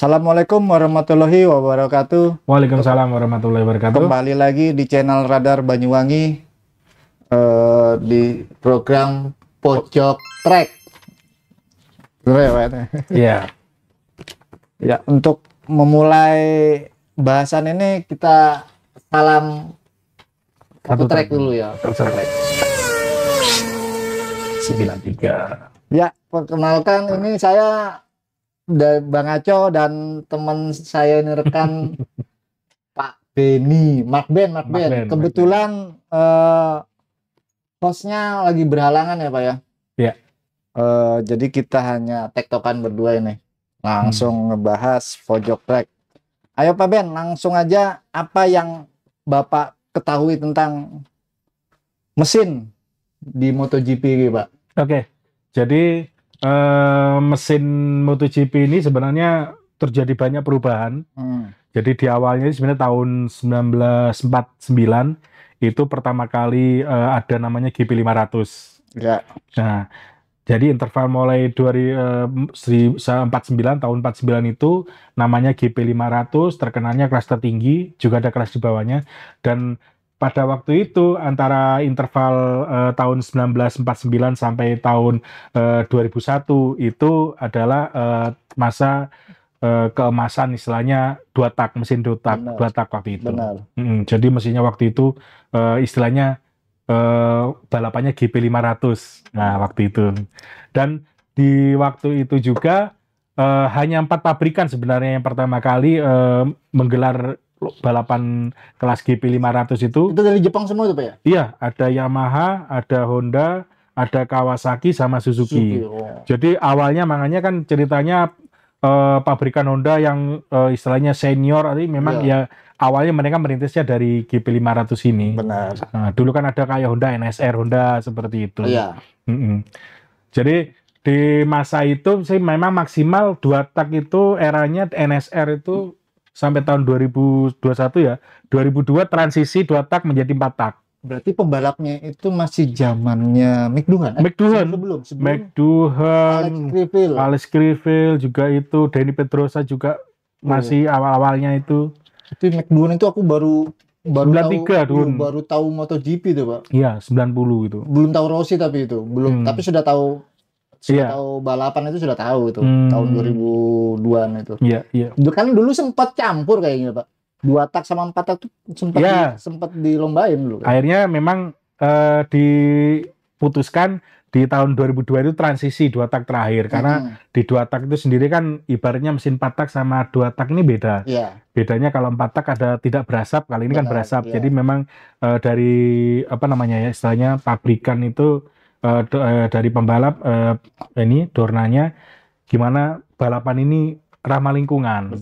Assalamualaikum warahmatullahi wabarakatuh. Waalaikumsalam warahmatullahi wabarakatuh. Kembali lagi di channel Radar Banyuwangi di program Pojok Trek. Iya. Ya, untuk memulai bahasan ini kita salam satu trek dulu ya. Satu trek. 93. Ya, perkenalkan ini saya Bang Aco dan teman saya ini rekan Pak Beni, Mark Ben. Kebetulan hostnya lagi berhalangan ya Pak ya. Iya. Jadi kita hanya tektokan berdua ini. Langsung ngebahas Pojok Trek. Ayo Pak Ben, langsung aja apa yang Bapak ketahui tentang mesin di MotoGP ini Pak? Oke. Jadi mesin MotoGP ini sebenarnya terjadi banyak perubahan. Jadi di awalnya sebenarnya tahun 1949 itu pertama kali ada namanya GP500. Ya. Nah, jadi interval mulai 1949 tahun 49 itu namanya GP500, terkenalnya kelas tertinggi, juga ada kelas di bawahnya. Dan pada waktu itu antara interval tahun 1949 sampai tahun 2001 itu adalah masa keemasan istilahnya dua tak, mesin dua tak waktu itu. Benar. Jadi mesinnya waktu itu istilahnya balapannya GP500. Nah, waktu itu. Dan di waktu itu juga hanya 4 pabrikan sebenarnya yang pertama kali menggelar balapan kelas GP500 itu. Itu dari Jepang semua itu Pak ya? Iya, ada Yamaha, ada Honda, ada Kawasaki sama Suzuki. Jadi awalnya makanya kan ceritanya pabrikan Honda yang istilahnya senior tadi memang ya awalnya mereka merintisnya dari GP500 ini. Benar. Nah, dulu kan ada kayak Honda NSR, Honda seperti itu. Iya. Jadi di masa itu sih memang maksimal 2 tak itu eranya NSR itu sampai tahun 2021 ya. 2002 transisi 2 tak menjadi 4 tak. Berarti pembalapnya itu masih zamannya McDouhan. McDouhan, Alex Criville juga itu, Danny Pedrosa juga masih awal-awalnya itu. Itu McDouhan itu aku baru 93 tahu MotoGP itu Pak. Iya, 90 itu. Belum tahu Rossi tapi itu, belum tapi sudah tahu balapan itu sudah tahu itu tahun 2002-an itu. Iya. Kan dulu sempat campur kayaknya Pak. 2 tak sama 4 tak tuh sempat dilombain dulu. Akhirnya memang diputuskan di tahun 2002 itu transisi 2 tak terakhir karena di 2 tak itu sendiri kan ibaratnya mesin 4 tak sama 2 tak ini beda. Bedanya kalau 4 tak ada tidak berasap, kali ini kan berasap. Jadi memang dari apa namanya ya istilahnya pabrikan itu dari pembalap ini Dornanya gimana balapan ini ramah lingkungan.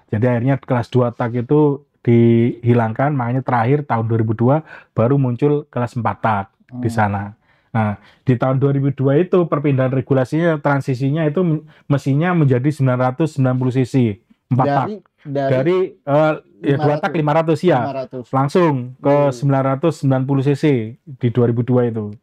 Jadi akhirnya kelas 2 tak itu dihilangkan, makanya terakhir tahun 2002 baru muncul kelas 4 tak di sana. Nah, di tahun 2002 itu perpindahan regulasinya, transisinya itu mesinnya menjadi 990 cc, 4 tak. Dari 2 tak 500 ya. Langsung ke 990 cc di 2002 itu.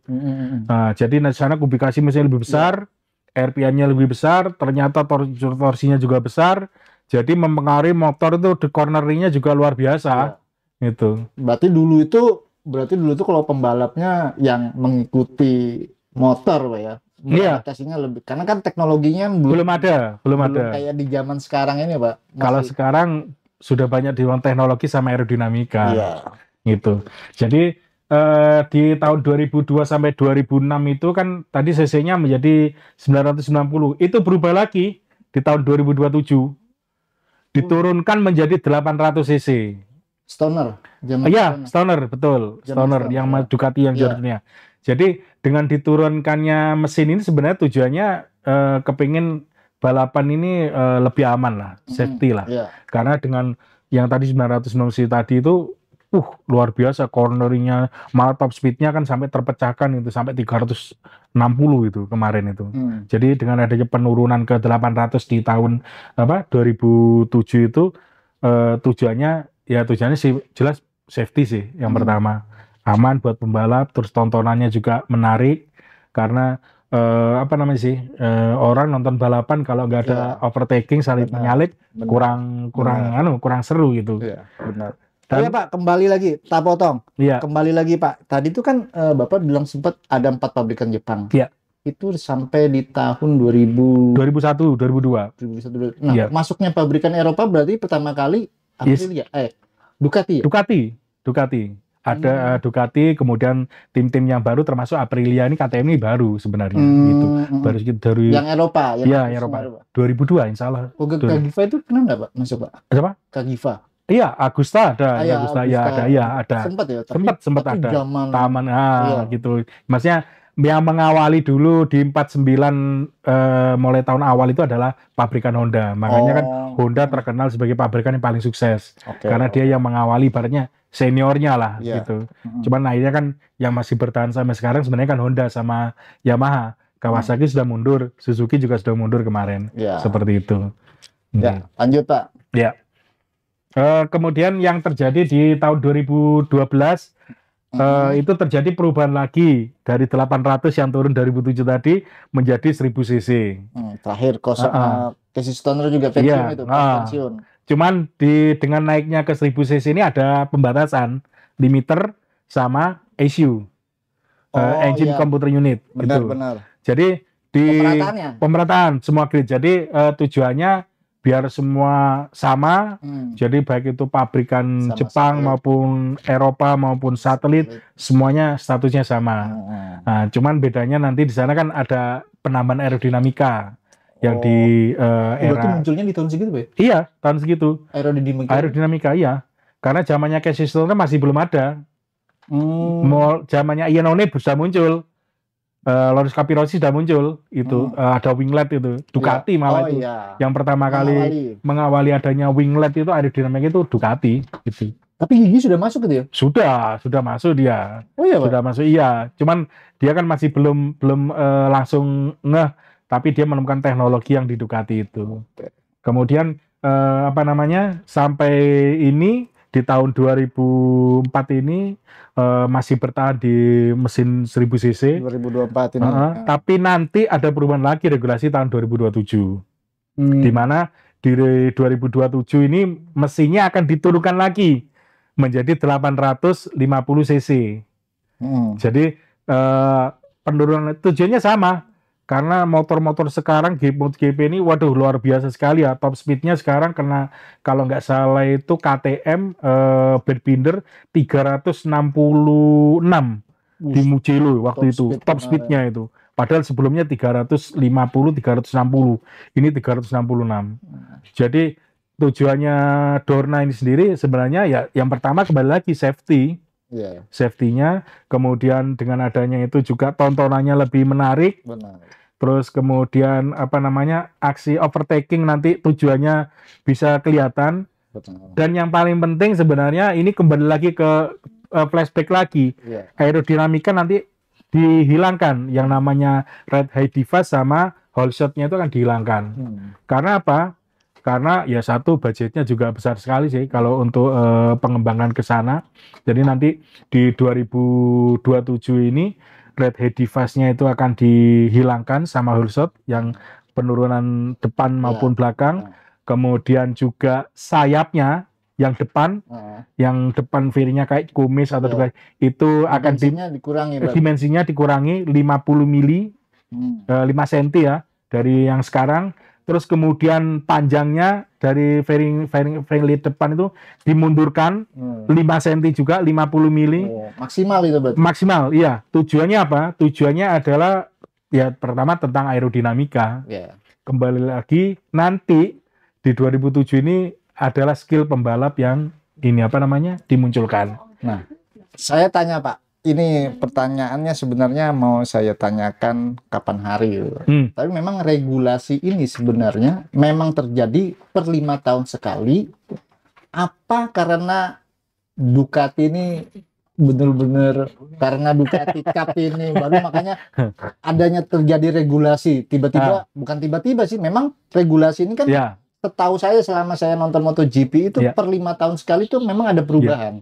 Nah, jadi di sana kubikasi mesin lebih besar, RPM-nya lebih besar, ternyata torsinya juga besar, jadi mempengaruhi motor itu di corneringnya juga luar biasa. Itu. Berarti dulu itu kalau pembalapnya yang mengikuti motor Pak ya, adaptasinya lebih, karena kan teknologinya belum ada kayak di zaman sekarang ini Pak. Kalau sekarang sudah banyak di teknologi sama aerodinamika. Gitu. Jadi di tahun 2002 sampai 2006 itu kan tadi cc-nya menjadi 990. Itu berubah lagi di tahun 2027. Diturunkan menjadi 800 cc. Stoner. Stoner, betul. Stoner yang Ducati yang Jordan. Jadi dengan diturunkannya mesin ini sebenarnya tujuannya kepingin balapan ini lebih aman lah, safety lah. Karena dengan yang tadi 990 cc tadi itu luar biasa corneringnya, malah top speednya kan sampai terpecahkan itu sampai 360 itu kemarin itu. Jadi dengan adanya penurunan ke 800 di tahun 2007 itu tujuannya sih jelas safety sih yang pertama, aman buat pembalap, terus tontonannya juga menarik karena apa namanya sih, orang nonton balapan kalau nggak ada overtaking saling menyalip kurang seru gitu. Iya, benar. Dan, Pak, kembali lagi, tak potong. Iya. Kembali lagi, Pak. Tadi itu kan Bapak bilang sempat ada 4 pabrikan Jepang. Iya. Itu sampai di tahun 2001, 2002. Nah, masuknya pabrikan Eropa berarti pertama kali Aprilia, Ducati. Ducati. Ada Ducati, kemudian tim-tim yang baru termasuk Aprilia ini KTM ini baru sebenarnya gitu. Baru dari yang Eropa, yang Eropa. 2002 insya Allah. Kagiva itu kenapa enggak, Pak? Masuk, Pak? Apa? Kagiva. Iya, Agusta ada, ada. Sempat ada. Taman gitu. Maksudnya yang mengawali dulu di 49 mulai tahun awal itu adalah pabrikan Honda. Makanya kan Honda terkenal sebagai pabrikan yang paling sukses. Karena dia yang mengawali ibaratnya seniornya lah gitu. Cuman akhirnya kan yang masih bertahan sampai sekarang sebenarnya kan Honda sama Yamaha. Kawasaki sudah mundur, Suzuki juga sudah mundur kemarin. Seperti itu. Ya, lanjut, Pak. Ya. Kemudian yang terjadi di tahun 2012 itu terjadi perubahan lagi dari 800 yang turun 2007 tadi menjadi 1000 cc. Terakhir Casey Stoner juga pensiun itu, pensiun. Cuman dengan naiknya ke 1000 cc ini ada pembatasan limiter sama ECU, engine computer unit. Benar. Jadi di pemerataan semua grid. Jadi tujuannya biar semua sama. Jadi baik itu pabrikan sama Jepang maupun Eropa maupun satelit semuanya statusnya sama. Nah, cuman bedanya nanti di sana kan ada penambahan aerodinamika yang di era. Berarti munculnya di tahun segitu, Pak? Iya, tahun segitu. Aerodinamika iya. Karena zamannya Casey Stoner masih belum ada. Zamannya Iannone sudah muncul. Loris Capirossi sudah muncul itu. Ada winglet itu Ducati malah itu. Yang pertama kali mengawali adanya winglet itu aerodinamika itu Ducati gitu. Tapi gigi sudah masuk gitu ya? Sudah masuk dia. Oh iya, Pak? Sudah masuk, iya. Cuman dia kan masih belum langsung ngeh, tapi dia menemukan teknologi yang di Ducati itu. Kemudian sampai ini di tahun 2004 ini masih bertahan di mesin 1000 cc. 2024 ini. Tapi nanti ada perubahan lagi regulasi tahun 2027. Di mana di 2027 ini mesinnya akan diturunkan lagi menjadi 850 cc. Jadi penurunan tujuannya sama. Karena motor-motor sekarang GP ini waduh luar biasa sekali ya. Top speednya sekarang kalau nggak salah itu KTM Binder 366 di Mugello waktu itu. Top speednya itu. Padahal sebelumnya 350, 360. Ini 366. Jadi tujuannya Dorna ini sendiri sebenarnya ya yang pertama kembali lagi safety. Safety-nya, kemudian dengan adanya itu juga tontonannya lebih menarik. Terus kemudian aksi overtaking nanti tujuannya bisa kelihatan. Dan yang paling penting sebenarnya ini kembali lagi ke flashback lagi. Aerodinamika nanti dihilangkan, yang namanya red high device sama whole shot-nya itu akan dihilangkan. Karena apa? Karena ya satu budgetnya juga besar sekali sih kalau untuk pengembangan ke sana. Jadi nanti di 2027 ini red head device-nya itu akan dihilangkan sama whole shot yang penurunan depan maupun belakang. Kemudian juga sayapnya yang depan fairing-nya kayak kumis atau itu akan dimensinya dikurangi 50 mili, 5 cm ya dari yang sekarang. Terus kemudian panjangnya dari fairing lead depan itu dimundurkan 5 cm juga, 50 mili. Maksimal itu berarti? Maksimal, iya. Tujuannya apa? Tujuannya adalah ya pertama tentang aerodinamika. Kembali lagi nanti di 2007 ini adalah skill pembalap yang dimunculkan. Nah, saya tanya Pak. Ini pertanyaannya sebenarnya mau saya tanyakan kapan hari. Tapi memang regulasi ini sebenarnya memang terjadi per 5 tahun sekali. Apa karena Ducati ini benar-benar karena Ducati Cup ini baru makanya adanya terjadi regulasi. Tiba-tiba, bukan tiba-tiba sih, memang regulasi ini kan setahu saya selama saya nonton MotoGP itu per 5 tahun sekali itu memang ada perubahan.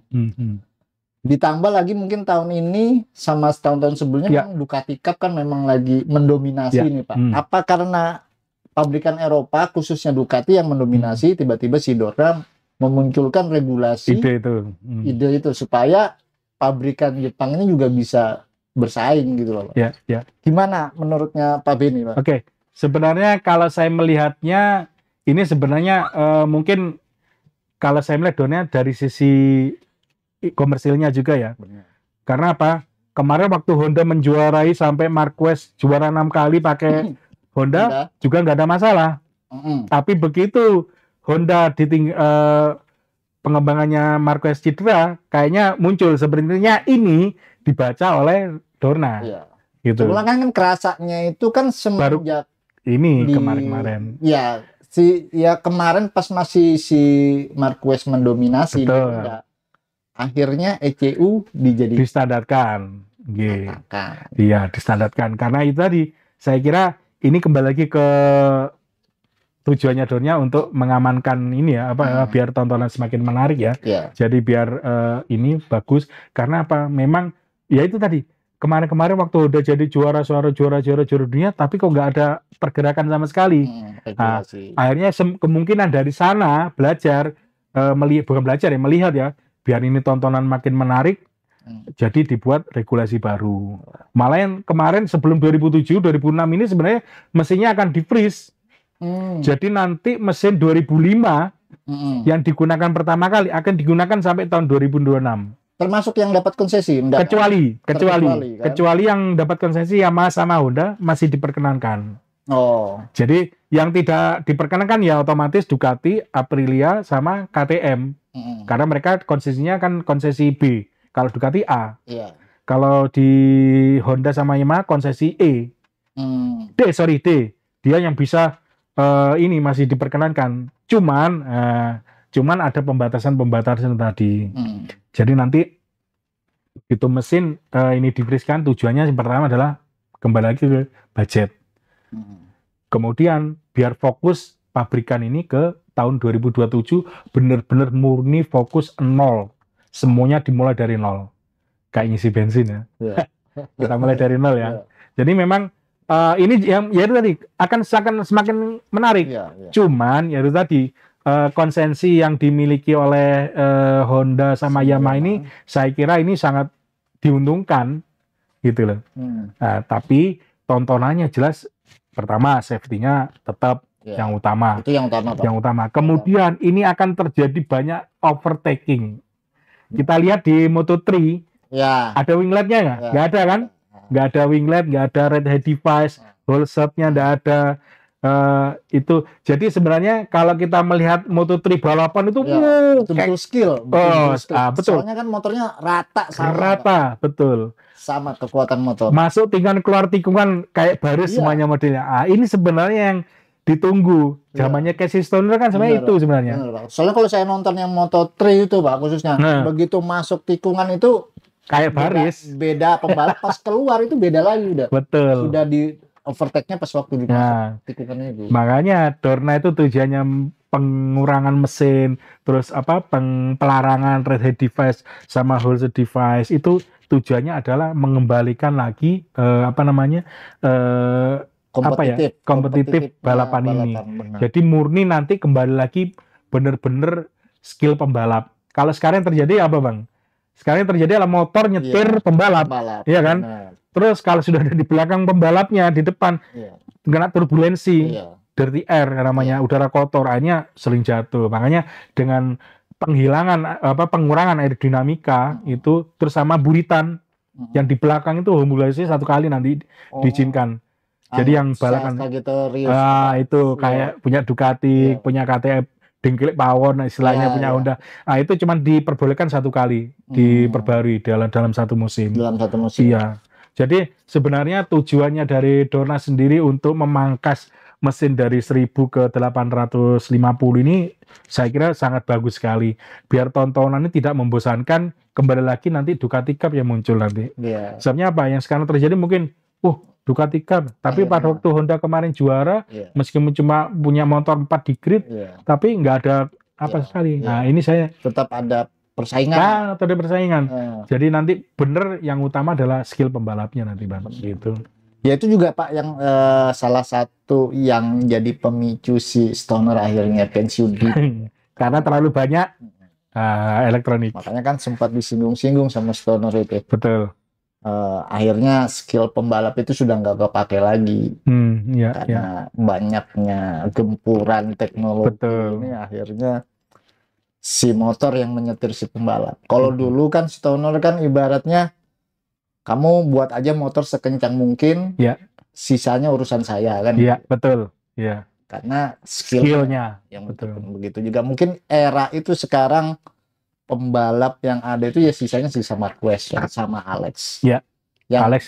Ditambah lagi mungkin tahun ini sama tahun-tahun sebelumnya memang Ducati Cup kan memang lagi mendominasi nih Pak. Apa karena pabrikan Eropa khususnya Ducati yang mendominasi, tiba-tiba si Dorna memunculkan regulasi ide itu supaya pabrikan Jepang ini juga bisa bersaing gitu loh Pak. Gimana menurutnya Pak Beni Pak? Oke, sebenarnya kalau saya melihatnya ini sebenarnya mungkin kalau saya melihat Dorna dari sisi komersilnya juga ya. Benar. Karena apa? Kemarin waktu Honda menjuarai sampai Marquez juara 6 kali pakai Honda juga nggak ada masalah. Tapi begitu Honda pengembangannya Marquez cedera, kayaknya muncul sebenarnya ini dibaca oleh Dorna. Iya. Gitu. Kan kerasanya itu kan semenjak ini kemarin-kemarin. Ya, kemarin pas masih si Marquez mendominasi di Honda. Akhirnya ECU distandarkan. Iya, distandarkan. Karena itu tadi, saya kira ini kembali lagi ke tujuannya Dorna untuk mengamankan ini ya, biar tontonan semakin menarik ya. Jadi biar ini bagus. Karena apa? Memang ya itu tadi. Kemarin-kemarin waktu udah jadi juara dunia, tapi kok nggak ada pergerakan sama sekali. Nah, akhirnya kemungkinan dari sana belajar, melihat ya, biar ini tontonan makin menarik, jadi dibuat regulasi baru. Malah yang kemarin sebelum 2007, 2006 ini sebenarnya mesinnya akan di-freeze. Jadi nanti mesin 2005 yang digunakan pertama kali akan digunakan sampai tahun 2026. Termasuk yang dapat konsesi? Kecuali yang dapat konsesi Yamaha sama Honda masih diperkenankan. Jadi yang tidak diperkenankan ya otomatis Ducati, Aprilia, sama KTM. Karena mereka konsesinya kan konsesi B. Kalau Ducati A. Kalau di Honda sama Yamaha konsesi E. D. Dia yang bisa ini masih diperkenankan. Cuman ada pembatasan tadi. Jadi nanti itu mesin ini diberikan tujuannya yang pertama adalah kembali lagi ke budget. Kemudian biar fokus pabrikan ini ke tahun 2027 benar-benar murni fokus nol. Semuanya dimulai dari nol. Kayak ngisi bensin ya. Kita mulai dari nol ya. Jadi memang ini yang ya itu tadi akan semakin menarik. Cuman ya itu tadi konsensi yang dimiliki oleh Honda sama Yamaha ini saya kira ini sangat diuntungkan gitu loh. Nah, tapi tontonannya jelas pertama safety-nya tetap yang utama. Itu yang utama, Pak. Yang utama. Kemudian ini akan terjadi banyak overtaking. Kita lihat di Moto3 ada wingletnya nggak? Nggak ada kan? Nggak ada winglet, nggak ada red head device, whole set-nya nggak ada. Itu jadi sebenarnya kalau kita melihat Moto3 balapan itu betul skill. Betul. Soalnya kan motornya rata betul. Sama kekuatan motor. Masuk tinggal keluar tikungan kayak baris semuanya modelnya. Ini sebenarnya yang ditunggu. Zamannya Casey Stoner kan sebenarnya itu sebenarnya. Soalnya kalau saya nonton yang Moto3 itu Pak khususnya begitu masuk tikungan itu kayak baris. Beda pembalap pas keluar itu beda lagi udah. Betul. Sudah di overtake-nya pas waktu di tikungannya itu. Makanya Dorna itu tujuannya pengurangan mesin, terus pelarangan red head device sama whole set device itu tujuannya adalah mengembalikan lagi kompetitif balapan ini. Benar. Jadi murni nanti kembali lagi benar-benar skill pembalap. Kalau sekarang terjadi apa Bang? Sekarang terjadi adalah motor nyetir pembalap. Iya kan? Benar. Terus kalau sudah ada di belakang pembalapnya di depan kena turbulensi, dirty air namanya, udara kotor, akhirnya sering jatuh. Makanya dengan pengurangan aerodinamika itu terus sama buritan yang di belakang itu homologasi 1 kali nanti diizinkan. Jadi yang balapan itu kayak punya Ducati, punya KTM, Dengklik Power, istilahnya punya Honda. Itu cuma diperbolehkan 1 kali diperbarui dalam 1 musim. Dalam 1 musim. Iya. Jadi sebenarnya tujuannya dari Dorna sendiri untuk memangkas mesin dari 1000 ke 850 ini saya kira sangat bagus sekali. Biar tontonannya tidak membosankan, kembali lagi nanti Ducati Cup yang muncul nanti. Sebabnya apa? Yang sekarang terjadi mungkin, Ducati Cup. Tapi pada waktu Honda kemarin juara, meskipun cuma punya motor 4 di grid, tapi nggak ada apa sekali. Nah ini saya tetap ada persaingan. Nah, metode persaingan. Jadi nanti bener yang utama adalah skill pembalapnya nanti Bang, gitu. Ya itu juga Pak yang salah satu yang jadi pemicu si Stoner akhirnya pensiun di karena terlalu banyak elektronik. Makanya kan sempat disinggung-singgung sama Stoner itu. Betul. Akhirnya skill pembalap itu sudah nggak kepake lagi karena banyaknya gempuran teknologi. Betul. Ini akhirnya si motor yang menyetir si pembalap. Kalau dulu kan Stoner kan ibaratnya kamu buat aja motor sekencang mungkin, sisanya urusan saya kan. Iya, betul. Iya. Karena skillnya yang betul. Begitu juga mungkin era itu sekarang pembalap yang ada itu ya sisanya sisa Marquez sama Alex. Iya. Yang, Alex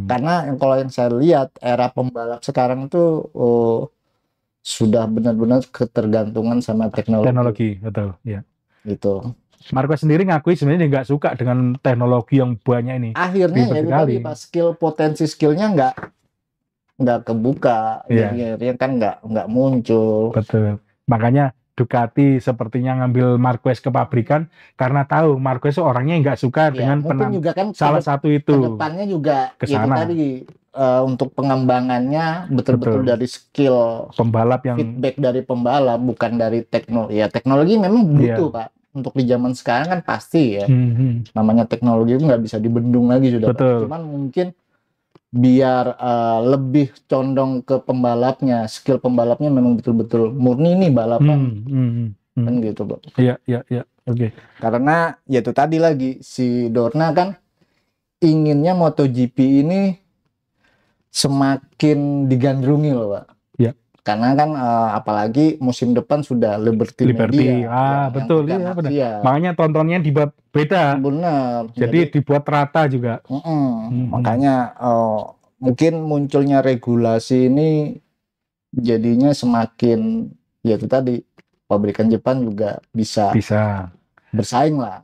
karena kalau yang saya lihat era pembalap sekarang itu sudah benar-benar ketergantungan sama teknologi. Teknologi, betul. Iya. Gitu. Marquez sendiri ngakui sebenarnya dia nggak suka dengan teknologi yang banyak ini. Akhirnya ya itu tadi Pak, potensi skillnya nggak kebuka, akhirnya kan nggak muncul. Betul. Makanya Ducati sepertinya ngambil Marquez ke pabrikan karena tahu Marquez orangnya nggak suka dengan juga kan salah satu itu. Kedepannya juga kesana. Itu tadi untuk pengembangannya betul-betul dari skill pembalap yang feedback dari pembalap bukan dari teknologi. Ya teknologi memang butuh Pak. Untuk di zaman sekarang kan pasti ya, namanya teknologi itu nggak bisa dibendung lagi sudah. Cuman mungkin biar lebih condong ke pembalapnya, skill pembalapnya memang betul-betul murni nih balapan, kan gitu Pak. Iya, oke. Karena ya itu tadi lagi si Dorna kan inginnya MotoGP ini semakin digandrungi loh Pak. Karena kan apalagi musim depan sudah Liberty Media. Betul ya, benar. Makanya tontonnya dibuat beda. Benar. Jadi dibuat rata juga. Makanya mungkin munculnya regulasi ini jadinya semakin ya itu tadi pabrikan Jepang juga bisa bersaing lah.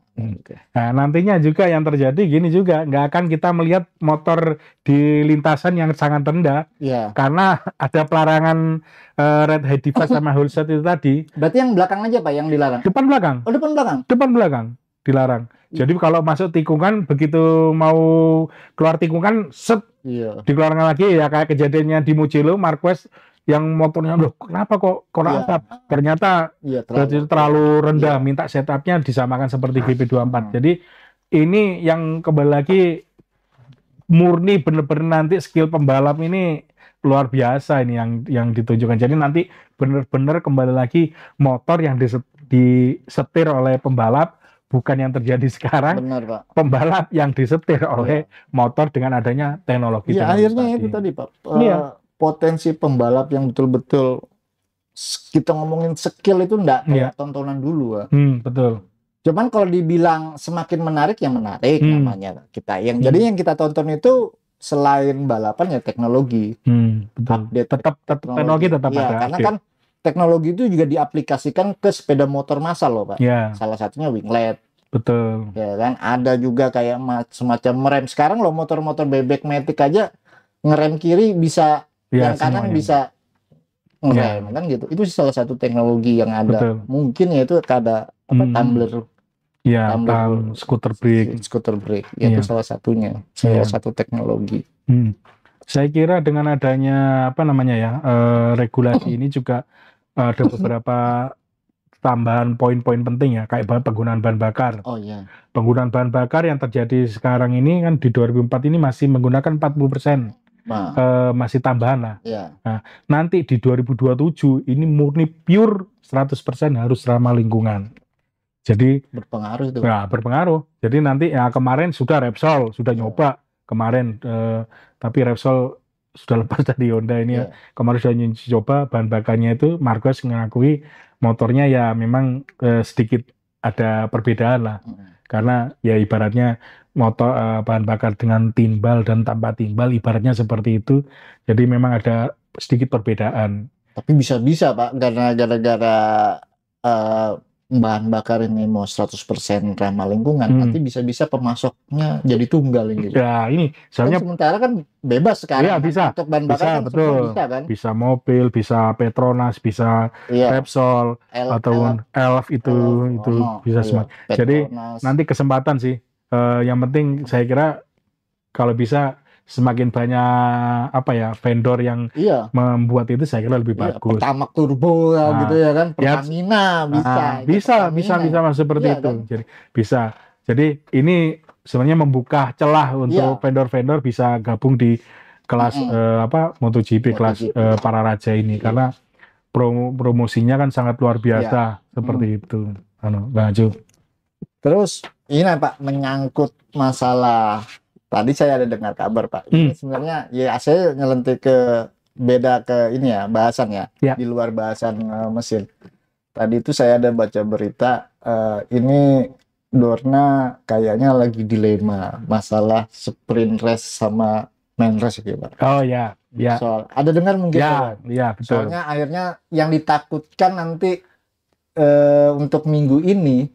Nah nantinya juga yang terjadi gini juga, nggak akan kita melihat motor di lintasan yang sangat rendah karena ada pelarangan red height device sama whole set itu tadi. Berarti yang belakang aja Pak yang dilarang? Depan belakang. Oh depan belakang? Depan belakang dilarang. Jadi kalau masuk tikungan begitu mau keluar tikungan set dikeluarkan lagi ya kayak kejadiannya di Mugello Marquez yang motornya loh kenapa kok atap ternyata terlalu rendah minta setupnya disamakan seperti GP24 jadi ini yang kembali lagi murni bener-bener nanti skill pembalap ini luar biasa ini yang ditunjukkan jadi nanti bener-bener kembali lagi motor yang disetir oleh pembalap bukan yang terjadi sekarang. Benar, Pak. Pembalap yang disetir oleh motor dengan adanya teknologi. Ya akhirnya itu tadi Pak. Potensi pembalap yang betul-betul kita ngomongin skill itu enggak kayak tontonan dulu, Pak. Betul. Cuman kalau dibilang semakin menarik ya menarik namanya kita. Jadi yang kita tonton itu selain balapan ya teknologi. Betul. Tetap teknologi tetap ada. Karena kan teknologi itu juga diaplikasikan ke sepeda motor massal loh, Pak. Salah satunya winglet. Betul. Ya kan ada juga kayak semacam rem. Sekarang loh motor-motor bebek matic aja ngerem kiri bisa yang kanan semuanya. Bisa ngerem kan gitu. Itu salah satu teknologi yang ada. Betul. Mungkin ya itu ada tumbler. Scooter brake. Itu salah satunya. Salah satu teknologi. Saya kira dengan adanya regulasi ini juga ada beberapa tambahan poin-poin penting ya kayak penggunaan bahan bakar. Penggunaan bahan bakar yang terjadi sekarang ini kan di 2004 ini masih menggunakan 40%. Masih tambahan lah. Nah, nanti di 2027 ini murni pure 100% harus ramah lingkungan. Jadi berpengaruh itu. Ya, berpengaruh. Jadi nanti ya kemarin sudah Repsol sudah nyoba kemarin tapi Repsol sudah lepas dari Honda ini ya. Kemarin sudah coba bahan bakarnya itu Marquez mengakui motornya ya memang sedikit ada perbedaan lah. Karena ya ibaratnya motor bahan bakar dengan timbal dan tanpa timbal ibaratnya seperti itu. Jadi memang ada sedikit perbedaan. Tapi bisa-bisa Pak karena gara-gara bahan bakar ini mau 100% ramah lingkungan, nanti bisa-bisa pemasoknya jadi tunggal ini. Ya, ini soalnya kan sementara kan bebas sekarang. Iya, bisa. Untuk bahan bakar Bisa, kan betul. bisa kan? Bisa mobil, bisa Petronas, bisa Repsol, ataupun Elf itu bisa semua. Jadi nanti kesempatan sih. Yang penting saya kira kalau bisa semakin banyak vendor yang membuat itu, saya kira lebih bagus. Pertamax turbo gitu ya kan, Pertamina bisa mas seperti itu. Kan? Jadi bisa. Jadi ini sebenarnya membuka celah untuk vendor-vendor bisa gabung di kelas MotoGP kelas para raja ini karena promosinya kan sangat luar biasa seperti itu. Bang Aju. Terus ini Pak, menyangkut masalah tadi saya ada dengar kabar Pak. Ini sebenarnya ya saya nyelentik ke beda ke ini ya bahasan ya. Di luar bahasan mesin. Tadi itu saya ada baca berita ini Dorna kayaknya lagi dilema masalah sprint race sama main race gitu Pak. Oh ya. Soal ada dengar mungkin ya betul. Soalnya akhirnya yang ditakutkan nanti untuk minggu ini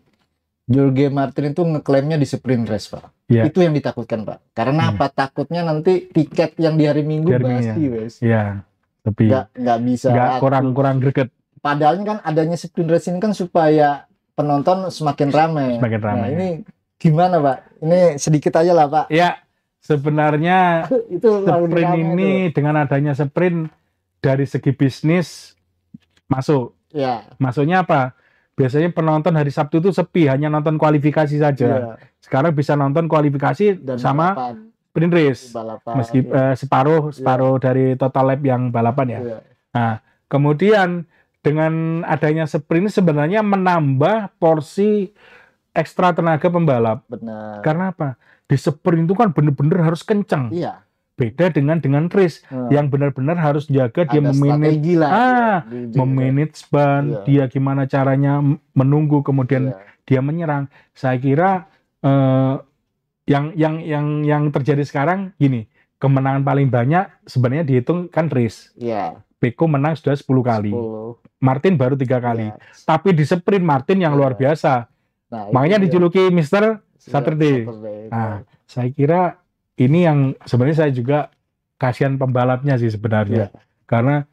Jorge Martin itu ngeklaimnya di sprint race Pak. Itu yang ditakutkan Pak. Karena apa? Takutnya nanti tiket yang di hari Minggu basi wes. Iya. Tapi nggak bisa. Nggak kurang greget. Padahal kan adanya sprint race ini kan supaya penonton semakin ramai. Nah, ini gimana Pak? Ini sedikit aja lah Pak. Ya, sebenarnya itu sprint ini itu. Dengan adanya sprint dari segi bisnis masuk. Maksudnya apa? Biasanya penonton hari Sabtu itu sepi, hanya nonton kualifikasi saja. Sekarang bisa nonton kualifikasi dan sama sprint race. Meski separuh dari total lap yang balapan ya. Nah, kemudian dengan adanya sprint sebenarnya menambah porsi ekstra tenaga pembalap. Benar. Karena apa? Di sprint itu kan benar-benar harus kencang. Beda dengan race yang benar-benar harus jaga dia memanage ban, dia gimana caranya menunggu kemudian dia menyerang. Saya kira yang terjadi sekarang gini, kemenangan paling banyak sebenarnya dihitung kan race. Pecco menang sudah 10 kali. Martin baru 3 kali. Tapi di sprint Martin yang luar biasa. Makanya dijuluki Mr. Saturday. Nah, saya kira ini yang sebenarnya saya juga kasihan pembalapnya sih sebenarnya. Karena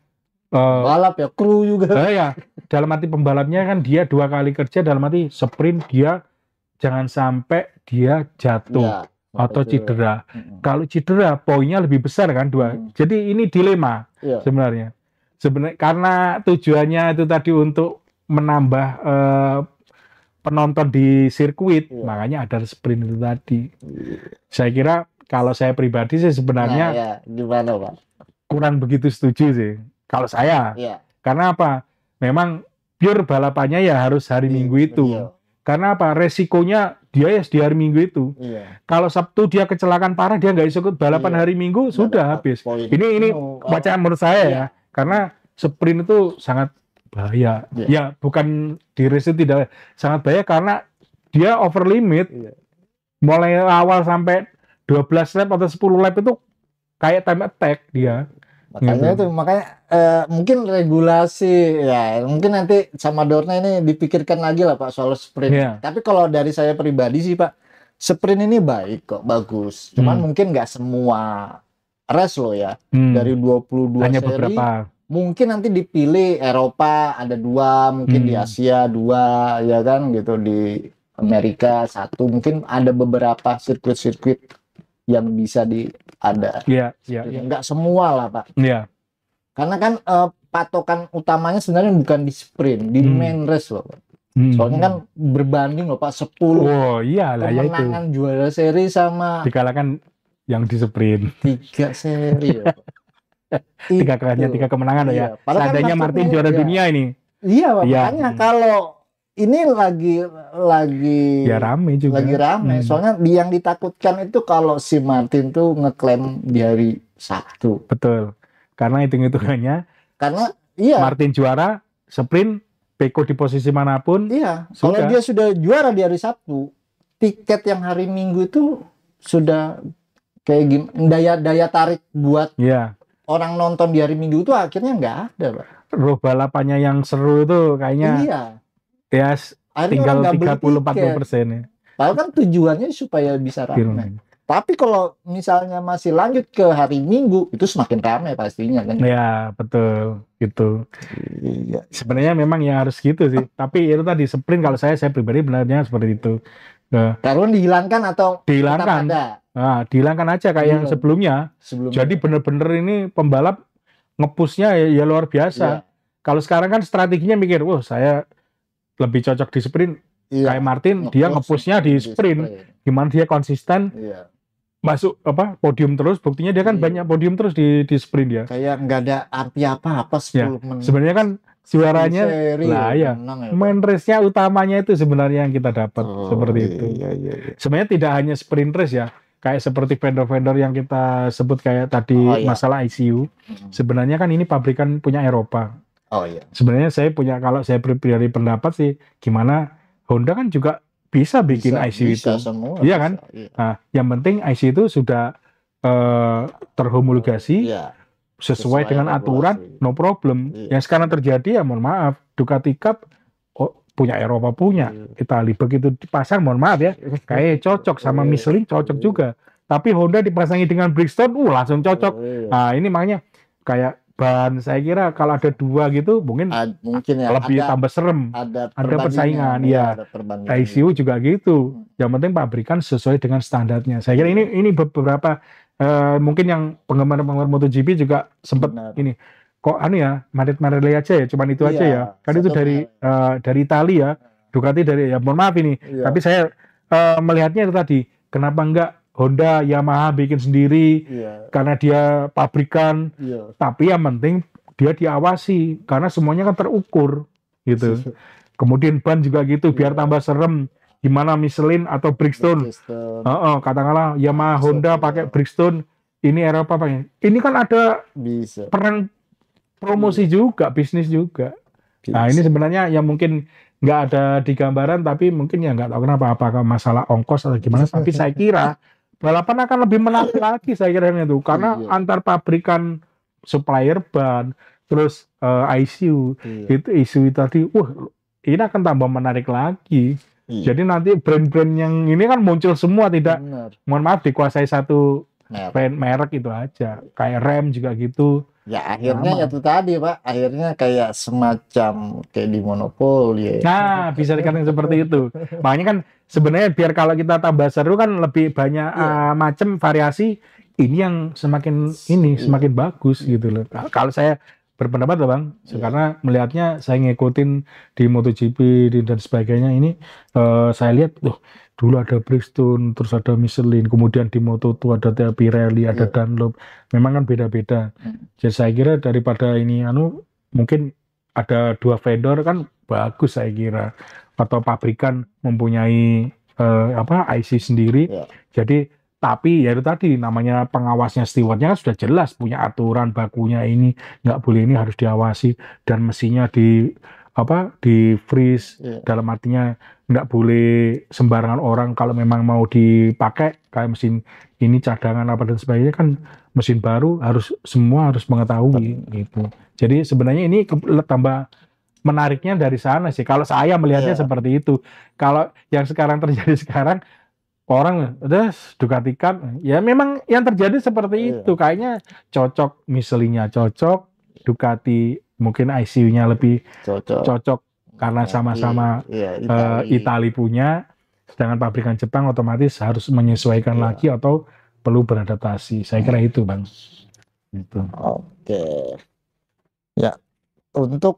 balap ya, kru juga. Dalam arti pembalapnya kan dia 2 kali kerja, dalam arti sprint dia jangan sampai dia jatuh atau cedera. Kalau cedera poinnya lebih besar kan 2. Jadi ini dilema sebenarnya. Karena tujuannya itu tadi untuk menambah penonton di sirkuit, makanya ada sprint itu tadi. Saya kira kalau saya pribadi sih sebenarnya gimana Pak? Kurang begitu setuju sih. Kalau saya, karena apa? Memang pure balapannya ya harus hari Minggu itu. Karena apa? Resikonya dia di hari Minggu itu. Kalau Sabtu dia kecelakaan parah, dia nggak ikut balapan hari Minggu, sudah habis. Ini bacaan menurut saya ya. Karena sprint itu sangat bahaya. Ya bukan di race itu tidak sangat bahaya karena dia over limit. Mulai awal sampai 12 lap atau 10 lap itu kayak time attack dia. Makanya itu mungkin regulasi ya mungkin nanti sama Dorna ini dipikirkan lagi lah Pak soal sprint. Tapi kalau dari saya pribadi sih Pak, sprint ini baik kok, bagus. Cuman mungkin nggak semua race loh ya. Dari 22 hanya seri beberapa. Mungkin nanti dipilih Eropa ada 2, mungkin di Asia 2 ya kan gitu, di Amerika 1, mungkin ada beberapa sirkuit-sirkuit yang bisa ada. Nggak semua lah Pak. Karena kan patokan utamanya sebenarnya bukan di sprint, di main race loh. Soalnya kan berbanding loh Pak, 10 kemenangan juara seri sama dikalahkan yang di sprint 3 seri loh. 3 kemenangan ya. Seandainya kan Martin juara dunia ini. Iya Pak, makanya kalau ini lagi ya rame juga. Lagi rame. Soalnya yang ditakutkan itu kalau si Martin tuh ngeklaim di hari Sabtu. Betul. Karena hitung-hitungannya karena Martin juara sprint, Pecco di posisi manapun. Kalau dia sudah juara di hari Sabtu, tiket yang hari Minggu itu sudah kayak gimana, daya tarik buat orang nonton di hari Minggu itu akhirnya nggak ada Pak. Roh balapannya yang seru itu kayaknya ya tinggal 30-40% ya. Padahal kan tujuannya supaya bisa ramai. Tapi kalau misalnya masih lanjut ke hari Minggu, itu semakin ramai pastinya kan. Ya, betul. Gitu. Iya. Sebenarnya memang ya harus gitu sih. Tapi itu tadi sprint kalau saya pribadi benarnya seperti itu. Karena dihilangkan atau dihilangkan. Nah, dihilangkan aja kayak yang sebelumnya. Jadi bener-bener ini pembalap ngepushnya ya luar biasa. Kalau sekarang kan strateginya mikir, wah saya lebih cocok di sprint. Kayak Martin, dia ngepushnya di sprint. Gimana dia konsisten masuk podium terus, buktinya dia kan banyak podium terus di sprint ya. Kayak nggak ada arti apa-apa 10 menit. Sebenarnya kan suaranya lah ya. Main race-nya utamanya itu sebenarnya yang kita dapat seperti itu. Sebenarnya tidak hanya sprint race ya. Kayak seperti vendor-vendor yang kita sebut kayak tadi masalah ICU. Sebenarnya kan ini pabrikan punya Eropa. Sebenarnya kalau saya pribadi pendapat sih gimana Honda kan juga bisa bikin ICU itu. Iya kan? Nah, yang penting ICU itu sudah terhomologasi sesuai dengan aturan, no problem. Yang sekarang terjadi ya mohon maaf, Ducati Cup punya Eropa punya, Italia begitu dipasang mohon maaf ya, kayak cocok sama Michelin cocok juga. Tapi Honda dipasangi dengan Bridgestone, langsung cocok. Nah, ini makanya kayak ban saya kira kalau ada 2 gitu mungkin ya, lebih tambah serem, ada persaingan ya. ICU juga gitu. Yang penting pabrikan sesuai dengan standarnya. Saya kira ini beberapa mungkin yang penggemar MotoGP juga sempat ini kok Marit aja ya, cuman itu aja ya. Kan itu dari Italia ya, Ducati dari ya mohon maaf ini. Tapi saya melihatnya itu tadi, kenapa enggak Honda, Yamaha bikin sendiri karena dia pabrikan, tapi yang penting dia diawasi karena semuanya kan terukur gitu. Kemudian ban juga gitu biar tambah serem. Gimana Michelin atau Bridgestone? Katakanlah Yamaha, Honda pakai Bridgestone, ini Eropa pakai. Ini kan ada perang promosi juga, bisnis juga. Nah ini sebenarnya yang mungkin nggak ada di gambaran, tapi mungkin ya nggak tahu kenapa, apakah masalah ongkos atau gimana. Tapi saya kira balapan akan lebih menarik lagi saya kira itu karena antar pabrikan supplier ban terus ICU itu isu tadi ini akan tambah menarik lagi. Jadi nanti brand-brand yang ini kan muncul semua tidak mohon maaf dikuasai satu brand merek itu aja, kayak rem juga gitu. Ya akhirnya itu tadi Pak, akhirnya kayak semacam kayak di monopoli. Nah bisa dikatakan seperti itu. Makanya kan sebenarnya biar kalau kita tambah seru kan lebih banyak macam variasi. Ini yang semakin bagus gitu loh. Kalau saya berpendapat loh Bang, karena melihatnya saya ngikutin di MotoGP dan sebagainya ini saya lihat dulu ada Bridgestone, terus ada Michelin, kemudian di Moto2 ada Pirelli, ada Dunlop. Memang kan beda-beda. Jadi saya kira daripada ini mungkin ada 2 vendor kan bagus saya kira. Atau pabrikan mempunyai IC sendiri. Jadi tapi ya itu tadi namanya pengawasnya stewardnya kan sudah jelas punya aturan bakunya ini nggak boleh, ini harus diawasi dan mesinnya di freeze dalam artinya nggak boleh sembarangan orang kalau memang mau dipakai kayak mesin ini cadangan apa dan sebagainya kan mesin baru semua harus mengetahui gitu. Jadi sebenarnya ini tambah menariknya dari sana sih kalau saya melihatnya seperti itu. Kalau yang sekarang terjadi sekarang orang udah Ducati Cup ya memang yang terjadi seperti itu kayaknya cocok Michelin-nya cocok, Ducati mungkin ICU-nya lebih cocok karena sama-sama Italia punya, sedangkan pabrikan Jepang otomatis harus menyesuaikan lagi atau perlu beradaptasi. Saya kira itu Bang. Gitu. Oke. Ya untuk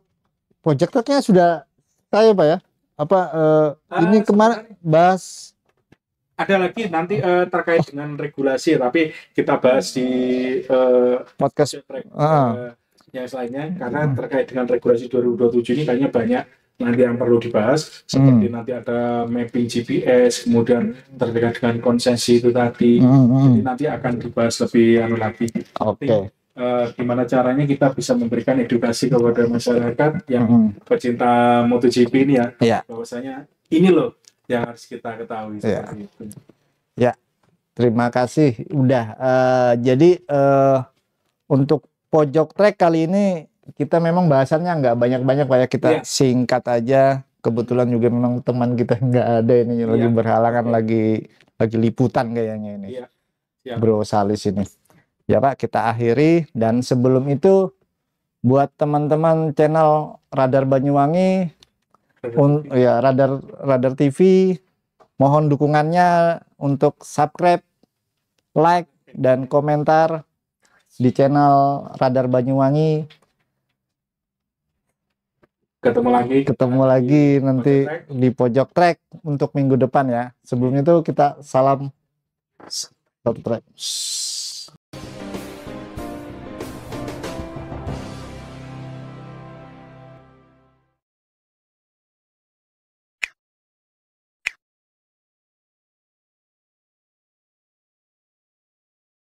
projeknya sudah saya Pak ya. Ini kemarin bahas ada lagi nanti terkait dengan regulasi, tapi kita bahas di podcast yang selainnya karena terkait dengan regulasi 2027 ini kayaknya banyak nanti yang perlu dibahas seperti nanti ada mapping GPS, kemudian terkait dengan konsensi itu tadi. Jadi nanti akan dibahas lebih lagi. Gimana caranya kita bisa memberikan edukasi kepada masyarakat yang pecinta MotoGP ini ya. Bahwasanya ini loh yang harus kita ketahui seperti itu. Ya, terima kasih udah. Jadi untuk pojok track kali ini kita memang bahasannya nggak banyak-banyak Pak ya, kita singkat aja. kebetulan juga memang teman kita nggak ada ini, lagi berhalangan, lagi liputan kayaknya ini. Bro Salis ini. Ya Pak, kita akhiri, dan sebelum itu buat teman-teman channel Radar Banyuwangi, Radar TV, mohon dukungannya untuk subscribe, like, dan komentar di channel Radar Banyuwangi. Ketemu lagi nanti di Pojok Trek untuk minggu depan ya. Sebelum itu kita salam subscribe.